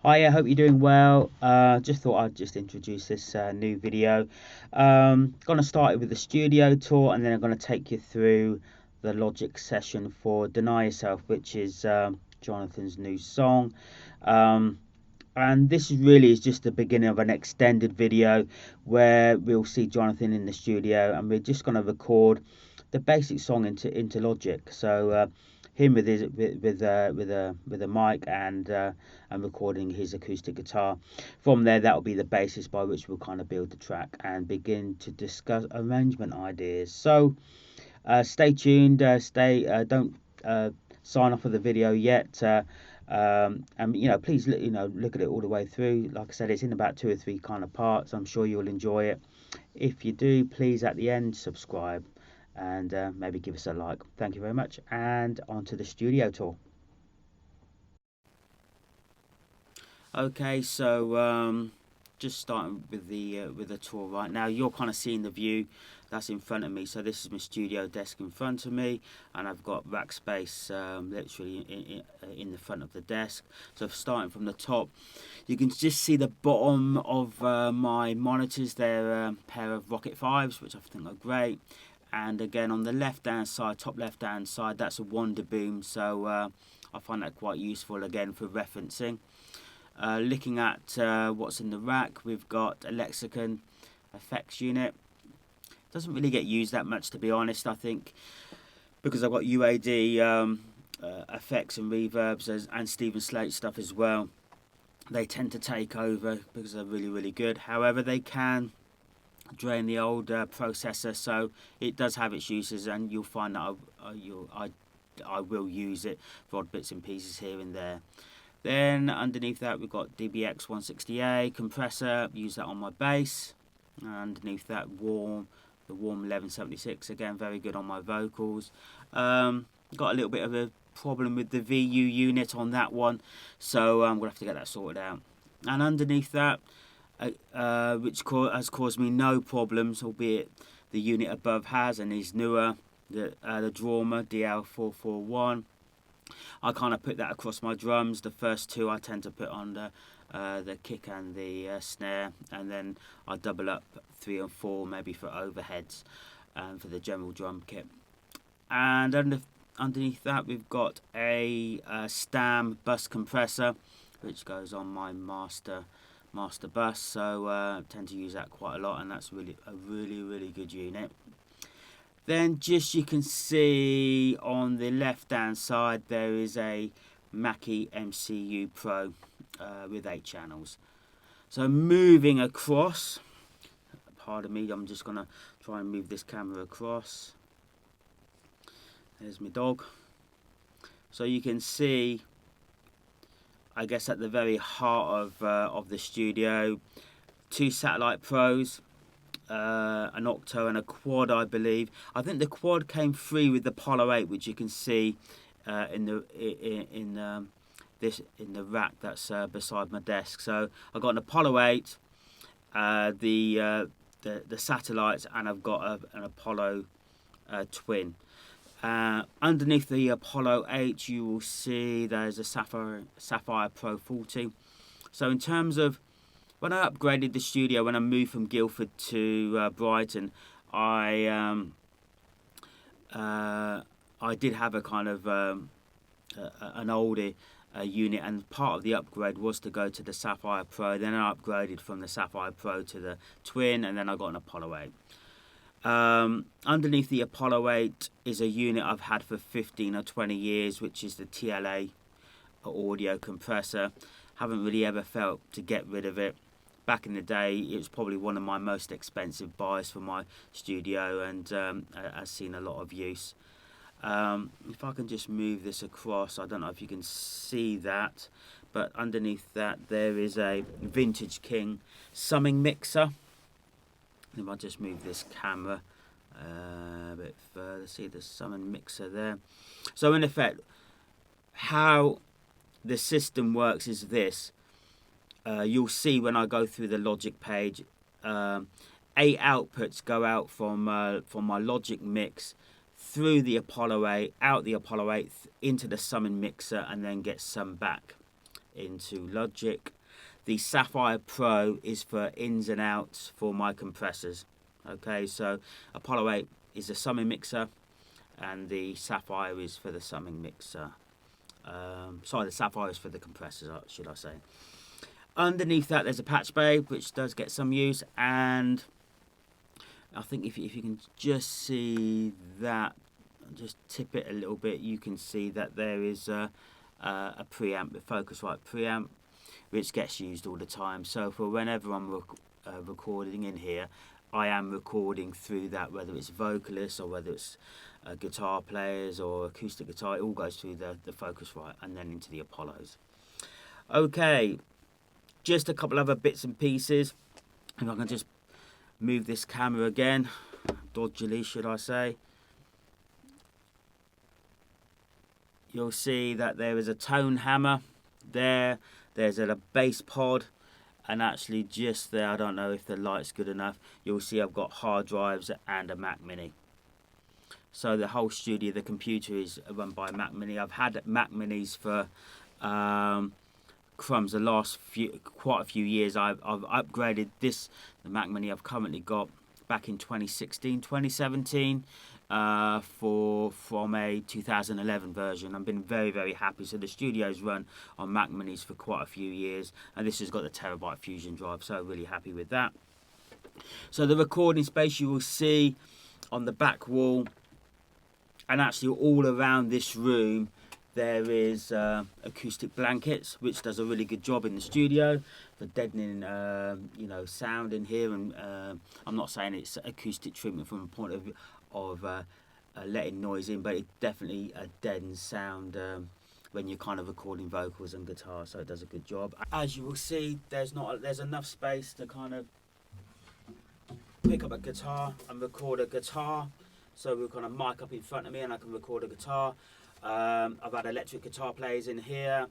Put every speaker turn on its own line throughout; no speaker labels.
Hi, I hope you're doing well. Just thought I'd just introduce this new video. Gonna start it with the studio tour, and then I'm gonna take you through the Logic session for Deny Yourself, which is Jonathan's new song. And this really is just the beginning of an extended video where we'll see Jonathan in the studio, and we're just gonna record the basic song into Logic. So him with his with a mic and recording his acoustic guitar. From there, that'll be the basis by which we'll kind of build the track and begin to discuss arrangement ideas. So stay tuned. Don't sign off of the video yet. And please look at it all the way through. Like I said, it's in about 2 or 3 kind of parts. I'm sure you'll enjoy it. If you do, please at the end subscribe and maybe give us a like. Thank you very much, and on to the studio tour. Okay, so just starting with the tour right now. You're kind of seeing the view that's in front of me. So this is my studio desk in front of me, and I've got rack space literally in the front of the desk. So starting from the top, you can just see the bottom of my monitors. They're a pair of Rekit 5s, which I think are great. And again, on the left-hand side, top left-hand side, that's a Wonder Boom. So I find that quite useful, again, for referencing. Looking at what's in the rack, we've got a Lexicon effects unit. Doesn't really get used that much, to be honest. I think because I've got UAD effects and reverbs and Stephen Slate stuff as well, they tend to take over because they're really, really good. However, they can drain the old processor, so it does have its uses, and you'll find that I will use it for odd bits and pieces here and there. Then underneath that, we've got DBX 160A compressor. Use that on my bass. Underneath that, the Warm 1176, again very good on my vocals. Got a little bit of a problem with the VU unit on that one, so I'm gonna have to get that sorted out. And underneath that, which has caused me no problems, albeit the unit above has and is newer, the Drawmwer DL441. I kind of put that across my drums. The first 2 I tend to put on the kick and the snare, and then I double up 3 and 4 maybe for overheads and for the general drum kit. And underneath that, we've got a Stam bus compressor, which goes on my master bus, so I tend to use that quite a lot, and that's a really good unit. Then just you can see on the left hand side there is a Mackie MCU Pro with 8 channels. So moving across, pardon me, I'm just going to try and move this camera across. There's my dog. So you can see, I guess at the very heart of the studio, 2 Satellite Pros, an octo and a quad, I believe. I think the quad came free with the Apollo 8, which you can see in the rack that's beside my desk. So I've got an Apollo 8, the satellites, and I've got an Apollo twin. Underneath the Apollo 8, you will see there's a Saffire Pro 40. So in terms of when I upgraded the studio, when I moved from Guildford to Brighton, I did have a kind of an older unit, and part of the upgrade was to go to the Saffire Pro. Then I upgraded from the Saffire Pro to the Twin, and then I got an Apollo 8. Underneath the Apollo 8 is a unit I've had for 15 or 20 years, which is the TLA audio compressor. Haven't really ever felt to get rid of it. Back in the day, it was probably one of my most expensive buys for my studio, and has seen a lot of use. If I can just move this across, I don't know if you can see that, but underneath that there is a Vintage King summing mixer. If I just move this camera a bit further, see the summon mixer there. So in effect, how the system works is this. You'll see when I go through the Logic page, 8 outputs go out from my Logic mix through the Apollo 8, out the Apollo 8, into the summon mixer, and then get summed back into Logic. The Saffire Pro is for ins and outs for my compressors. Okay, so Apollo 8 is a summing mixer, and the Saffire is for the summing mixer. Sorry, the Saffire is for the compressors, should I say. Underneath that, there's a patch bay, which does get some use, and I think if you can just see that, just tip it a little bit, you can see that there is a preamp, the Focusrite preamp, which gets used all the time. So for whenever I'm recording in here, I am recording through that, whether it's vocalists or whether it's guitar players or acoustic guitar. It all goes through the Focusrite and then into the Apollos. Okay, just a couple other bits and pieces. If I can just move this camera again, dodgily should I say. You'll see that there is a tone hammer there. There's a bass pod, and actually just there, I don't know if the light's good enough, you'll see I've got hard drives and a Mac Mini. So the whole studio, the computer is run by Mac Mini. I've had Mac Minis for crumbs the last quite a few years. I've upgraded the Mac Mini I've currently got back in 2016, 2017. From a 2011 version. I've been very, very happy. So the studio's run on Mac Minis for quite a few years, and this has got the terabyte Fusion drive, so really happy with that. So the recording space, you will see on the back wall, and actually all around this room, there is acoustic blankets, which does a really good job in the studio for deadening sound in here. And I'm not saying it's acoustic treatment from a point of view of letting noise in, but it definitely deadens sound when you're kind of recording vocals and guitar, so it does a good job. As you will see, there's enough space to kind of pick up a guitar and record a guitar. So we've got a mic up in front of me and I can record a guitar. I've had electric guitar players in here,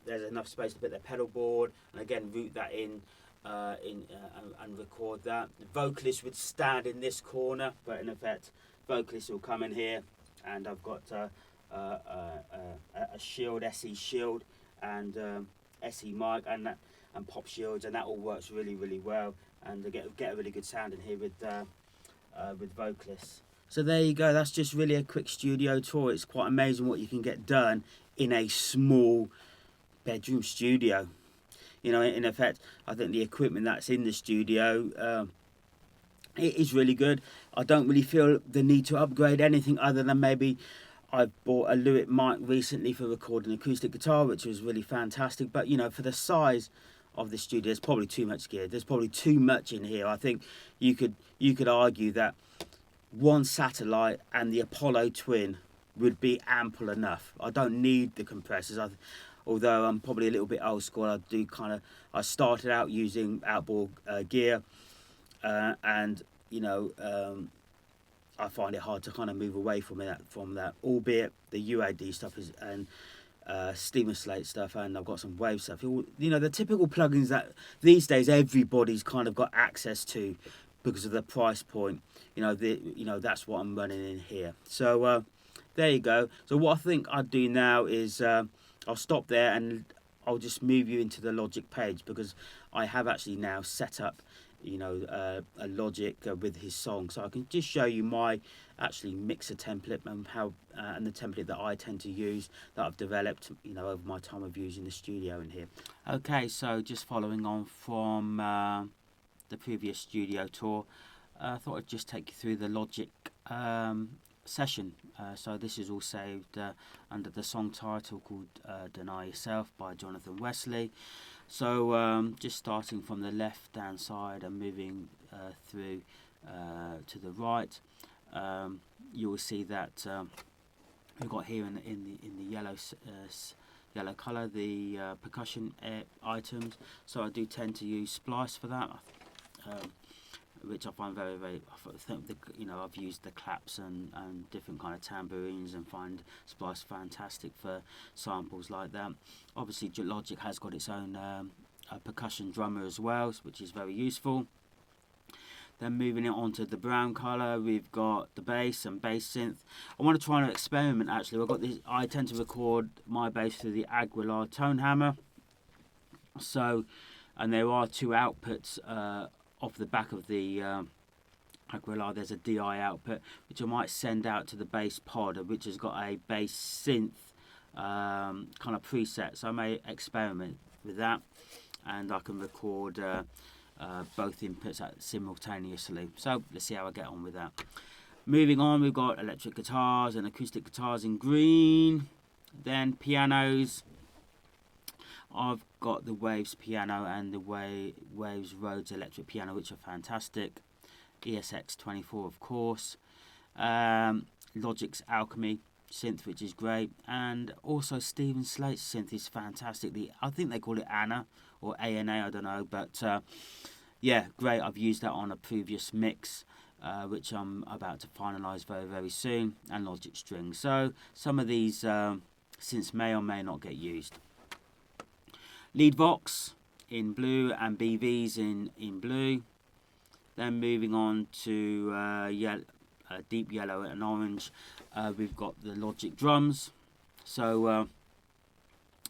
there's enough space to put their pedal board and again route that in and record that. The vocalist would stand in this corner, but in effect vocalist will come in here, and I've got a shield, SE shield, and SE mic and pop shields, and that all works really, really well, and they get a really good sound in here with vocalists. So there you go, that's just really a quick studio tour. It's quite amazing what you can get done in a small bedroom studio. In effect, I think the equipment that's in the studio, it is really good. I don't really feel the need to upgrade anything other than maybe I bought a Lewitt mic recently for recording acoustic guitar, which was really fantastic. But, for the size of the studio, there's probably too much gear. There's probably too much in here. I think you could argue that one satellite and the Apollo Twin would be ample enough. I don't need the compressors. Although I'm probably a little bit old school, I started out using outboard gear, and I find it hard to kind of move away from that. Albeit the UAD stuff and Steam Slate stuff, and I've got some Wave stuff. The typical plugins that these days everybody's kind of got access to because of the price point. That's what I'm running in here. So there you go. So what I think I'd do now is I'll stop there and I'll just move you into the Logic page, because I have actually now set up a Logic with his song, so I can just show you my actually mixer template and how and the template that I tend to use, that I've developed over my time of using the studio in here. Okay, so just following on from the previous studio tour, I thought I'd just take you through the Logic session. So this is all saved under the song title called Deny Yourself by Jonathan Wesley. So just starting from the left hand side and moving through to the right, you will see that we've got here in the yellow colour the percussion items. So I do tend to use Splice for that, which I find very, very. I've used the claps and different kind of tambourines, and find Splice fantastic for samples like that. Obviously, Logic has got its own percussion drummer as well, which is very useful. Then moving it on to the brown colour, we've got the bass and bass synth. I want to try and experiment actually. I tend to record my bass through the Aguilar tone hammer. So, and there are two outputs off the back of the Aguilar. There's a DI output which I might send out to the bass pod, which has got a bass synth kind of preset. So I may experiment with that, and I can record both inputs simultaneously. So let's see how I get on with that. Moving on, we've got electric guitars and acoustic guitars in green. Then pianos. I've got the Waves piano and the Waves Rhodes electric piano, which are fantastic. ESX24, of course. Logic's Alchemy synth, which is great. And also Stephen Slate's synth is fantastic. I think they call it Anna or ANA, I don't know. But yeah, great. I've used that on a previous mix, which I'm about to finalise very, very soon. And Logic Strings. So some of these synths may or may not get used. Lead Vox in blue and BVs in blue. Then moving on to deep yellow and orange, we've got the Logic drums. So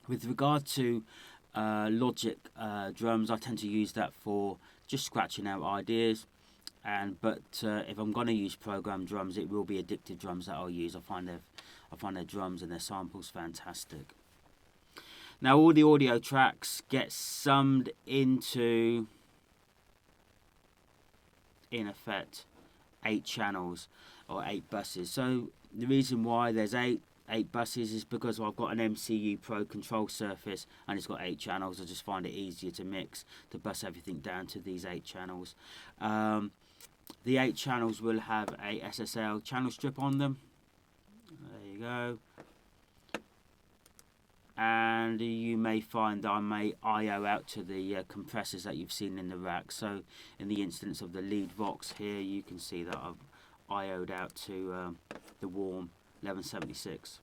with regard to Logic drums, I tend to use that for just scratching out ideas. But if I'm going to use program drums, it will be addictive drums that I'll use. I find their drums and their samples fantastic. Now all the audio tracks get summed into, in effect, 8 channels or 8 buses. So the reason why there's eight buses is because I've got an MCU Pro control surface and it's got 8 channels. I just find it easier to mix, to bus everything down to these 8 channels. The 8 channels will have a SSL channel strip on them. There you go. And you may find that I may IO out to the compressors that you've seen in the rack. So in the instance of the Lead Vox here, you can see that I've IO'd out to the warm 1176.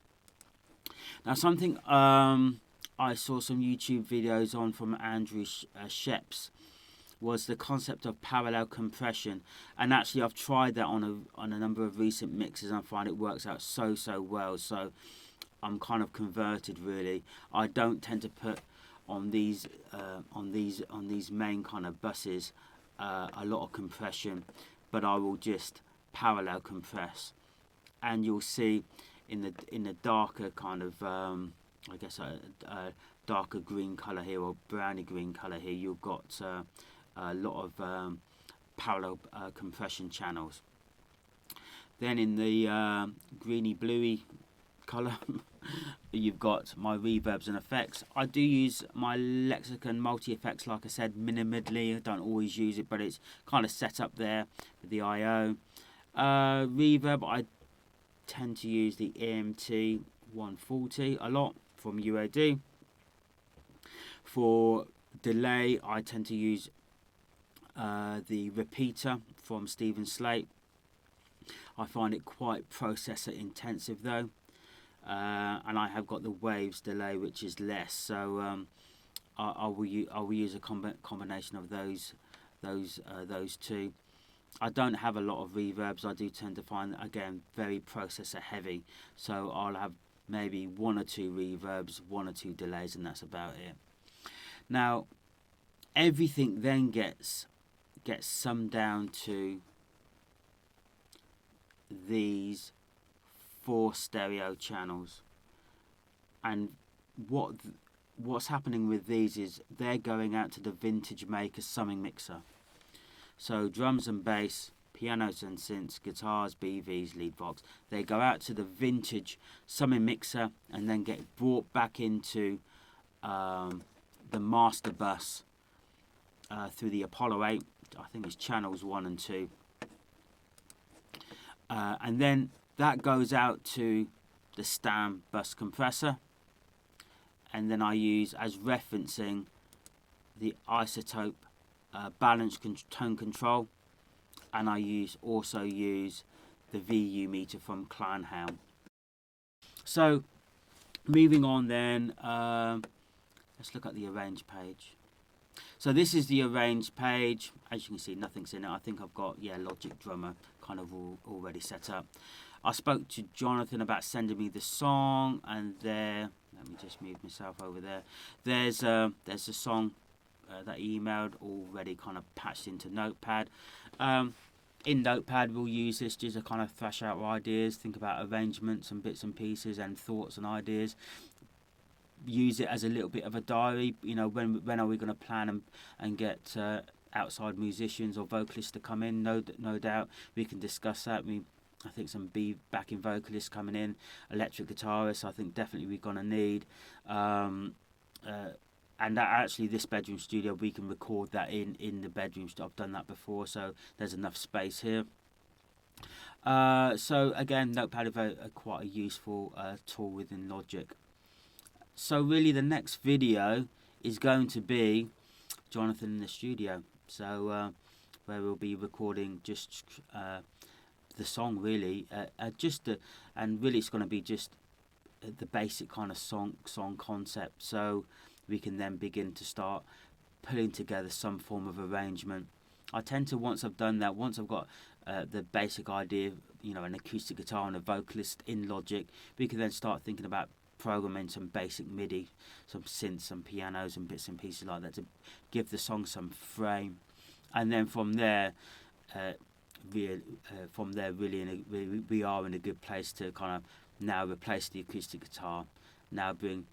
Now something I saw some YouTube videos on from Andrew Sheps was the concept of parallel compression, and actually I've tried that on a number of recent mixes and I find it works out so well. So I'm kind of converted really. I don't tend to put on these main kind of buses a lot of compression, but I will just parallel compress, and you'll see in the darker kind of I guess a darker green colour here, or browny green colour here, you've got a lot of parallel compression channels. Then in the greeny bluey colour you've got my reverbs and effects. I do use my Lexicon multi-effects, like I said, minimally. I don't always use it, but it's kind of set up there with the I.O. Reverb, I tend to use the EMT 140 a lot from UAD. For delay, I tend to use the repeater from Stephen Slate. I find it quite processor intensive though. And I have got the Waves delay, which is less, so I will use a combination of those two. I don't have a lot of reverbs. I do tend to find, again, very processor heavy, so I'll have maybe 1 or 2 reverbs, 1 or 2 delays, and that's about it. Now everything then gets summed down to these 4 stereo channels, and what's happening with these is they're going out to the Vintage Maker summing mixer. So drums and bass, pianos and synths, guitars, BVs, Lead Vox, they go out to the Vintage summing mixer and then get brought back into the master bus through the Apollo 8. I think it's channels 1 and 2, and then that goes out to the Stam bus compressor, and then I use as referencing the IZOTOPE balance tone control, and I also use the VU meter from Kleinhelm. So moving on then, let's look at the arrange page. So this is the arrange page. As you can see, nothing's in it. I think I've got Logic Drummer kind of already set up. I spoke to Jonathan about sending me the song, and there, let me just move myself over there. There's a song that he emailed already kind of patched into Notepad. In Notepad, we'll use this just to kind of thrash out ideas, think about arrangements and bits and pieces and thoughts and ideas. Use it as a little bit of a diary. You know, when are we going to plan and get outside musicians or vocalists to come in? No doubt we can discuss that. I think some backing vocalists coming in, electric guitarists. I think definitely we're going to need. And that actually, this bedroom studio, we can record that in the bedroom. I've done that before, so there's enough space here. So again, Notepad is quite a useful tool within Logic. So really, the next video is going to be Jonathan in the studio. So where we'll be recording just the song, really, and really it's going to be just the basic kind of song concept. So we can then begin to start putting together some form of arrangement. I tend to, once I've done that, once I've got the basic idea, you know, an acoustic guitar and a vocalist in Logic, we can then start thinking about programming some basic MIDI, some synths, some pianos and bits and pieces like that to give the song some frame. And then from there, really, we are in a good place to kind of now replace the acoustic guitar, now bring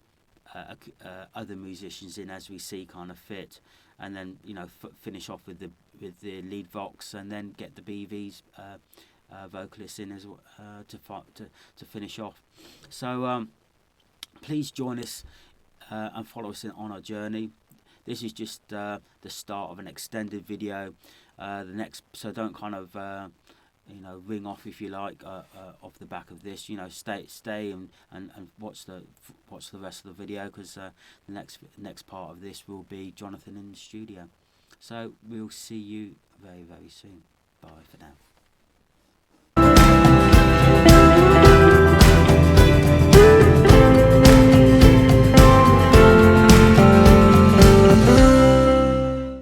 other musicians in as we see kind of fit, and then, you know, finish off with the lead vox, and then get the BVs vocalists in as well, to finish off. So please join us and follow us on our journey. This is just the start of an extended video. So don't kind of you know, ring off, if you like, off the back of this. You know, stay and watch the rest of the video, because the next part of this will be Jonathan in the studio. So we'll see you very, very soon. Bye for now.